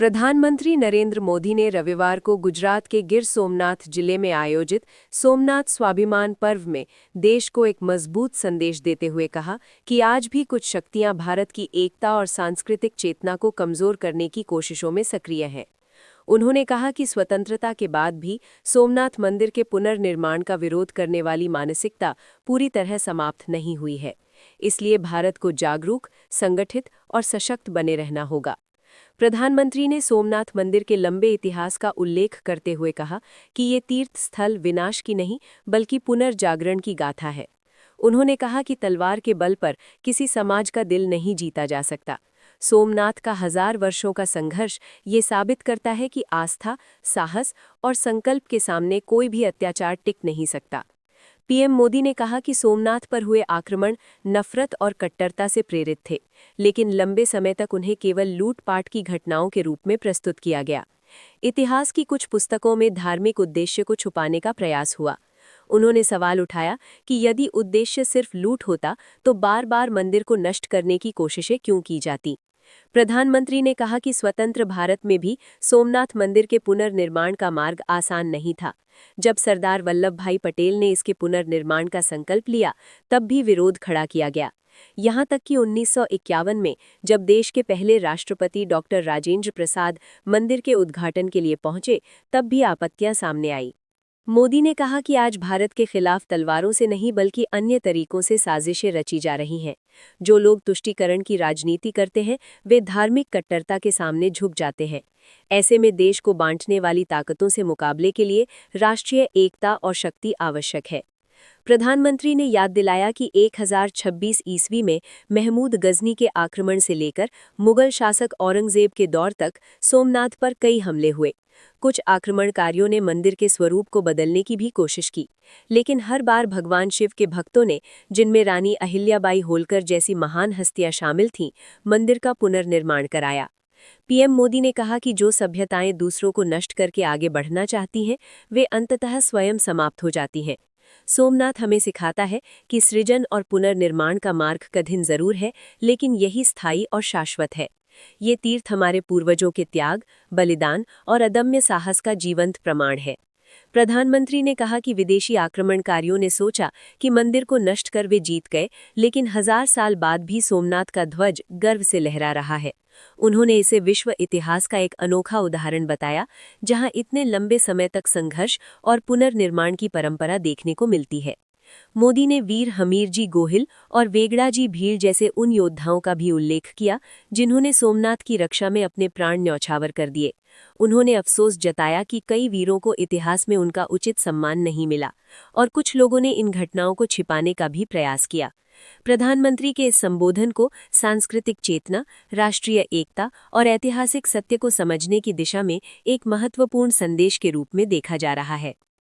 प्रधानमंत्री नरेंद्र मोदी ने रविवार को गुजरात के गिर सोमनाथ जिले में आयोजित सोमनाथ स्वाभिमान पर्व में देश को एक मजबूत संदेश देते हुए कहा कि आज भी कुछ शक्तियां भारत की एकता और सांस्कृतिक चेतना को कमजोर करने की कोशिशों में सक्रिय हैं। उन्होंने कहा कि स्वतंत्रता के बाद भी सोमनाथ मंदिर के पुनर्निर्माण का विरोध करने वाली मानसिकता पूरी तरह समाप्त नहीं हुई है। इसलिए भारत को जागरूक, संगठित और सशक्त बने रहना होगा। प्रधानमंत्री ने सोमनाथ मंदिर के लंबे इतिहास का उल्लेख करते हुए कहा कि ये तीर्थ स्थल विनाश की नहीं बल्कि पुनर्जागरण की गाथा है। उन्होंने कहा कि तलवार के बल पर किसी समाज का दिल नहीं जीता जा सकता। सोमनाथ का 1000 वर्षों का संघर्ष ये साबित करता है कि आस्था, साहस और संकल्प के सामने कोई भी अत्याचार टिक नहीं सकता। पीएम मोदी ने कहा कि सोमनाथ पर हुए आक्रमण नफरत और कट्टरता से प्रेरित थे, लेकिन लंबे समय तक उन्हें केवल लूटपाट की घटनाओं के रूप में प्रस्तुत किया गया। इतिहास की कुछ पुस्तकों में धार्मिक उद्देश्य को छुपाने का प्रयास हुआ। उन्होंने सवाल उठाया कि यदि उद्देश्य सिर्फ लूट होता तो बार बार मंदिर को नष्ट करने की कोशिशें क्यों की जाती। प्रधानमंत्री ने कहा कि स्वतंत्र भारत में भी सोमनाथ मंदिर के पुनर्निर्माण का मार्ग आसान नहीं था। जब सरदार वल्लभ भाई पटेल ने इसके पुनर्निर्माण का संकल्प लिया, तब भी विरोध खड़ा किया गया। यहाँ तक कि 1951 में जब देश के पहले राष्ट्रपति डॉक्टर राजेंद्र प्रसाद मंदिर के उद्घाटन के लिए पहुंचे, तब भी आपत्तियां सामने आई। मोदी ने कहा कि आज भारत के खिलाफ तलवारों से नहीं बल्कि अन्य तरीकों से साजिशें रची जा रही हैं। जो लोग तुष्टीकरण की राजनीति करते हैं, वे धार्मिक कट्टरता के सामने झुक जाते हैं। ऐसे में देश को बांटने वाली ताकतों से मुकाबले के लिए राष्ट्रीय एकता और शक्ति आवश्यक है। प्रधानमंत्री ने याद दिलाया कि 1026 ईस्वी में महमूद गजनी के आक्रमण से लेकर मुगल शासक औरंगजेब के दौर तक सोमनाथ पर कई हमले हुए। कुछ आक्रमणकारियों ने मंदिर के स्वरूप को बदलने की भी कोशिश की, लेकिन हर बार भगवान शिव के भक्तों ने, जिनमें रानी अहिल्याबाई होलकर जैसी महान हस्तियां शामिल थीं, मंदिर का पुनर्निर्माण कराया। पीएम मोदी ने कहा कि जो सभ्यताएं दूसरों को नष्ट करके आगे बढ़ना चाहती हैं, वे अंततः स्वयं समाप्त हो जाती हैं। सोमनाथ हमें सिखाता है कि सृजन और पुनर्निर्माण का मार्ग कठिन जरूर है, लेकिन यही स्थायी और शाश्वत है। ये तीर्थ हमारे पूर्वजों के त्याग, बलिदान और अदम्य साहस का जीवंत प्रमाण है। प्रधानमंत्री ने कहा कि विदेशी आक्रमणकारियों ने सोचा कि मंदिर को नष्ट कर वे जीत गए, लेकिन 1000 साल बाद भी सोमनाथ का ध्वज गर्व से लहरा रहा है। उन्होंने इसे विश्व इतिहास का एक अनोखा उदाहरण बताया, जहां इतने लंबे समय तक संघर्ष और पुनर्निर्माण की परंपरा देखने को मिलती है। मोदी ने वीर हमीरजी गोहिल और वेगड़ाजी भील जैसे उन योद्धाओं का भी उल्लेख किया, जिन्होंने सोमनाथ की रक्षा में अपने प्राण न्यौछावर कर दिए। उन्होंने अफसोस जताया कि कई वीरों को इतिहास में उनका उचित सम्मान नहीं मिला और कुछ लोगों ने इन घटनाओं को छिपाने का भी प्रयास किया। प्रधानमंत्री के इस संबोधन को सांस्कृतिक चेतना, राष्ट्रीय एकता और ऐतिहासिक सत्य को समझने की दिशा में एक महत्वपूर्ण संदेश के रूप में देखा जा रहा है।